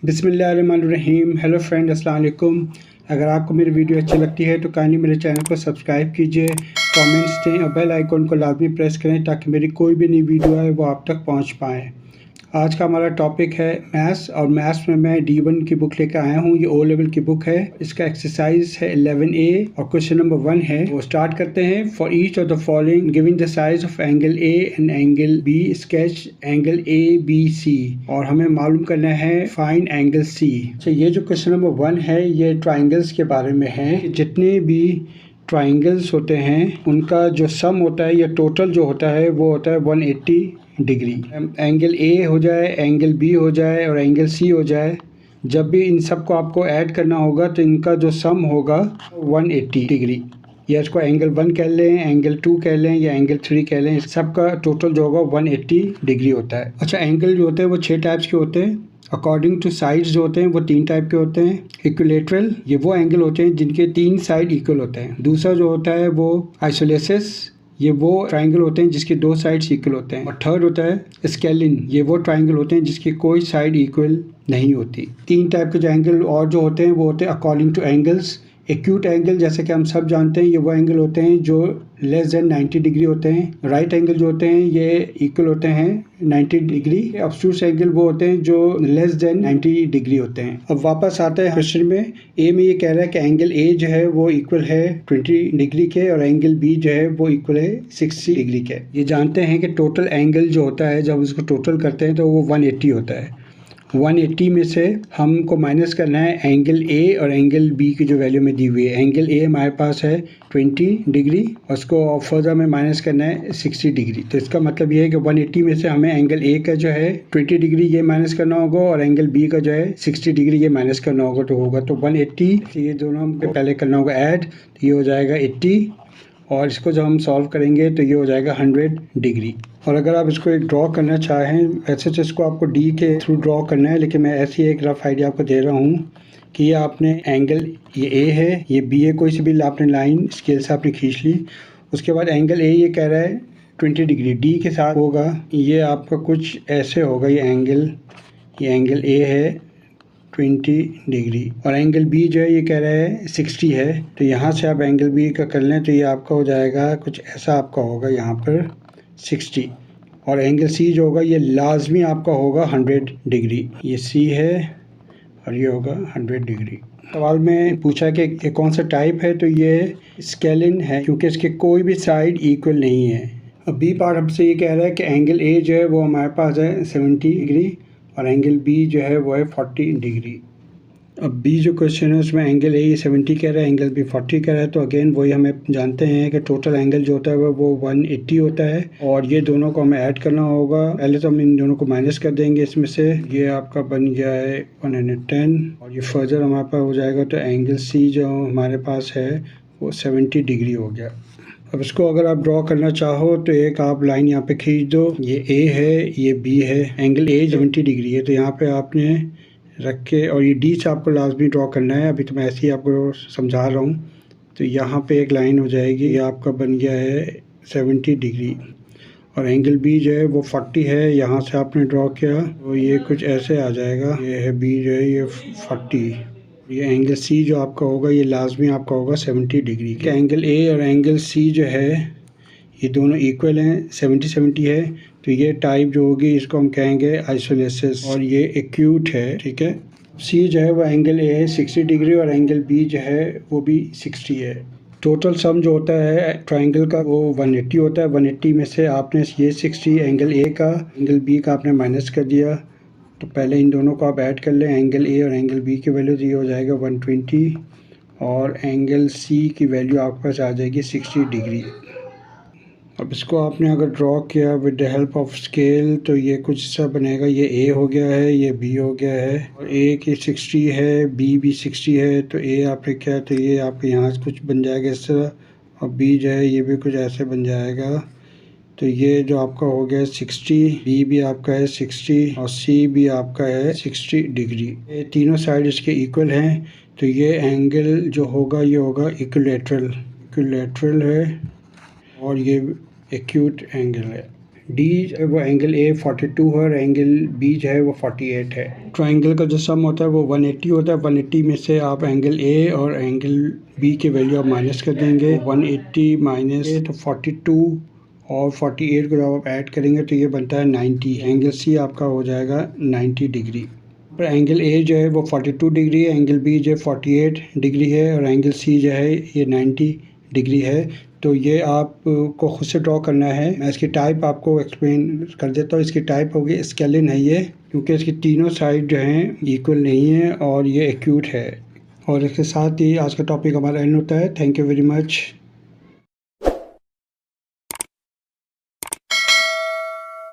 बिस्मिल्लाहिर्रहमानिर्रहीम। Hello friend, अस्सलाम वालेकुम। अगर आपको मेरी वीडियो अच्छी लगती है तो काइंडली मेरे चैनल को सब्सक्राइब कीजिए, कमेंट्स दें और बेल आइकन को लाजमी प्रेस करें ताकि मेरी कोई भी नई वीडियो है वो आप तक पहुंच पाए। आज का हमारा टॉपिक है मैथ्स और मैथ्स में मैं D1 की बुक लेकर आया हूँ। ये ओ लेवल की बुक है। इसका एक्सरसाइज है 11A और क्वेश्चन नंबर 1 है। वो स्टार्ट करते हैं। For each of the following giving the size of angle A and angle B sketch angle ABC और हमें मालूम करना है फाइंड एंगल C। अच्छा, ये जो क्वेश्चन नंबर 1 है ये ट्राइंगल्स के बारे में है। जितने भी ट्राइंगल्स होते हैं उनका जो सम होता है या टोटल जो होता है वो होता है 180 डिग्री। एंगल ए हो जाए, एंगल बी हो जाए और एंगल सी हो जाए, जब भी इन सब को आपको ऐड करना होगा तो इनका जो सम होगा 180 डिग्री। या इसको एंगल 1 कह लें, एंगल 2 कह लें या एंगल 3 कह लें, सबका टोटल जो होगा 180 डिग्री होता है। अच्छा, एंगल जो होते हैं वो 6 टाइप्स के होते हैं। अकॉर्डिंग टू साइड्स जो होते हैं वो 3 टाइप के होते हैं। इक्विलेटरल, ये वो एंगल होते हैं जिनके 3 साइड इक्वल होते हैं। दूसरा जो होता है वो आइसोलेसिस, ये वो ट्राइंगल होते हैं जिसके 2 साइड्स इक्वल होते हैं। और थर्ड होता है स्केलिन, ये वो ट्राइंगल होते हैं जिसकी कोई साइड इक्वल नहीं होती। 3 टाइप के जो एंगल और जो होते हैं वो होते हैं according two angles. Acute angle, जैसे कि हम सब जानते हैं, ये वो एंगल होते हैं जो लेस देन 90 डिग्री होते हैं। राइट एंगल जो होते हैं ये इक्वल होते हैं 90 डिग्री। ऑब्टयूस एंगल वो होते हैं जो लेस देन 90 डिग्री होते हैं। अब वापस आते हैं क्वेश्चन में। ए में ये कह रहा है कि एंगल ए जो है वो इक्वल है 20 डिग्री के और एंगल बी जो है वो इक्वल है 60 डिग्री के। ये जानते हैं कि टोटल एंगल जो होता है जब उसको टोटल करते हैं तो वो 180 होता है। 180 में से हमको माइनस करना है एंगल ए और एंगल बी की जो वैल्यू में दी हुई है। एंगल ए हमारे पास है 20 डिग्री और उसको फर्दर में माइनस करना है 60 डिग्री। तो इसका मतलब ये है कि 180 में से हमें एंगल ए का जो है 20 डिग्री ये माइनस करना होगा और एंगल बी का जो है 60 डिग्री ये माइनस करना होगा। तो होगा तो 180, ये दोनों हमको पहले करना होगा ऐड, तो ये हो जाएगा 80 और इसको जब हम सॉल्व करेंगे तो ये हो जाएगा 100 डिग्री। और अगर आप इसको एक ड्रॉ करना चाहें, ऐसे तो इसको आपको डी के थ्रू ड्रॉ करना है, लेकिन मैं ऐसी एक रफ आइडिया आपको दे रहा हूँ कि ये आपने एंगल, ये ए है, ये बी है, कोई सी भी आपने लाइन स्केल से आपने खींच ली। उसके बाद एंगल ए ये कह रहा है 20 डिग्री डी के साथ होगा। ये आपका कुछ ऐसे होगा, ये एंगल ए है 20 डिग्री और एंगल बी जो है ये कह रहा है 60 है। तो यहाँ से आप एंगल बी का कर लें तो ये आपका हो जाएगा कुछ ऐसा, आपका होगा यहाँ पर 60। और एंगल सी जो होगा ये लाजमी आपका होगा 100 डिग्री। ये सी है और ये होगा 100 डिग्री। सवाल में पूछा कि ये कौन सा टाइप है, तो ये स्केलिन है क्योंकि इसके कोई भी साइड इक्वल नहीं है। अब बी पार्ट हमसे ये कह रहा है कि एंगल ए जो है वो हमारे पास है 70 डिग्री और एंगल बी जो है वो है 40 डिग्री। अब बी जो क्वेश्चन है उसमें एंगल ए 70 कह रहा है, एंगल बी 40 कह रहा है। तो अगेन वही हमें जानते हैं कि टोटल एंगल जो होता है वो 180 होता है और ये दोनों को हमें ऐड करना होगा। पहले तो हम इन दोनों को माइनस कर देंगे इसमें से। ये आपका बन गया है 110 और ये फर्दर हमारे पास हो जाएगा। तो एंगल सी जो हमारे पास है वो 70 डिग्री हो गया। अब इसको अगर आप ड्रॉ करना चाहो तो एक आप लाइन यहाँ पे खींच दो। ये ए है, ये बी है, एंगल ए 70 डिग्री है तो यहाँ पे आपने रख के, और ये डी से आपको लाजमी ड्रॉ करना है। अभी तो मैं ऐसे ही आपको समझा रहा हूँ। तो यहाँ पे एक लाइन हो जाएगी, ये आपका बन गया है 70 डिग्री और एंगल बी जो है वो 40 है। यहाँ से आपने ड्रॉ किया तो ये कुछ ऐसे आ जाएगा। ये है बी जो है ये 40। ये एंगल सी जो आपका होगा ये लाजमी आपका होगा 70 डिग्री। एंगल ए और एंगल सी जो है ये दोनों इक्वल हैं, 70-70 है। तो ये टाइप जो होगी इसको हम कहेंगे आइसोलेसिस और ये एक्यूट है, ठीक है। सी जो है वो एंगल ए है 60 डिग्री और एंगल बी जो है वो भी 60 है। टोटल सम जो होता है ट्राइंगल का वो 180 होता है। 180 में से आपने ये 60 एंगल ए का, एंगल बी का आपने माइनस कर दिया। तो पहले इन दोनों को आप ऐड कर लें, एंगल ए और एंगल बी की वैल्यू ये हो जाएगा 120 और एंगल सी की वैल्यू आपके पास आ जाएगी 60 डिग्री। अब इसको आपने अगर ड्रॉ किया with the help of scale तो ये कुछ ऐसा बनेगा। ये ए हो गया है, ये बी हो गया है और ए की 60 है, बी भी 60 है। तो ए आपने क्या, तो ये आपके यहाँ कुछ बन जाएगा इस तरह और बी जो है ये भी कुछ ऐसे बन जाएगा। तो ये जो आपका हो गया 60, बी भी आपका है 60 और सी भी आपका है 60 डिग्री। ये तीनों साइड इसके इक्वल हैं। तो ये एंगल जो होगा ये होगा इक्विलेटरल है और ये एक्यूट एंगल है। डी वो एंगल ए 42 है और एंगल बी जो है वो 48 है। ट्राइंगल का जो सम होता है वो 180 होता है। 180 में से आप एंगल ए और एंगल बी के वैल्यू आप माइनस कर देंगे। 180 माइनस तो 42 और 48 को जब आप ऐड करेंगे तो ये बनता है 90। एंगल सी आपका हो जाएगा 90 डिग्री। पर एंगल ए जो है वो 42 डिग्री है, एंगल बी जो है 48 डिग्री है और एंगल सी जो है ये 90 डिग्री है। तो ये आपको खुद से ड्रॉ करना है। मैं इसकी टाइप आपको एक्सप्लेन कर देता हूँ। इसकी टाइप होगी स्केलिन है ये, क्योंकि इसकी तीनों साइड जो हैं इक्वल नहीं है और ये एक्यूट है। और इसके साथ ही आज का टॉपिक हमारा एंड होता है। Thank you very much.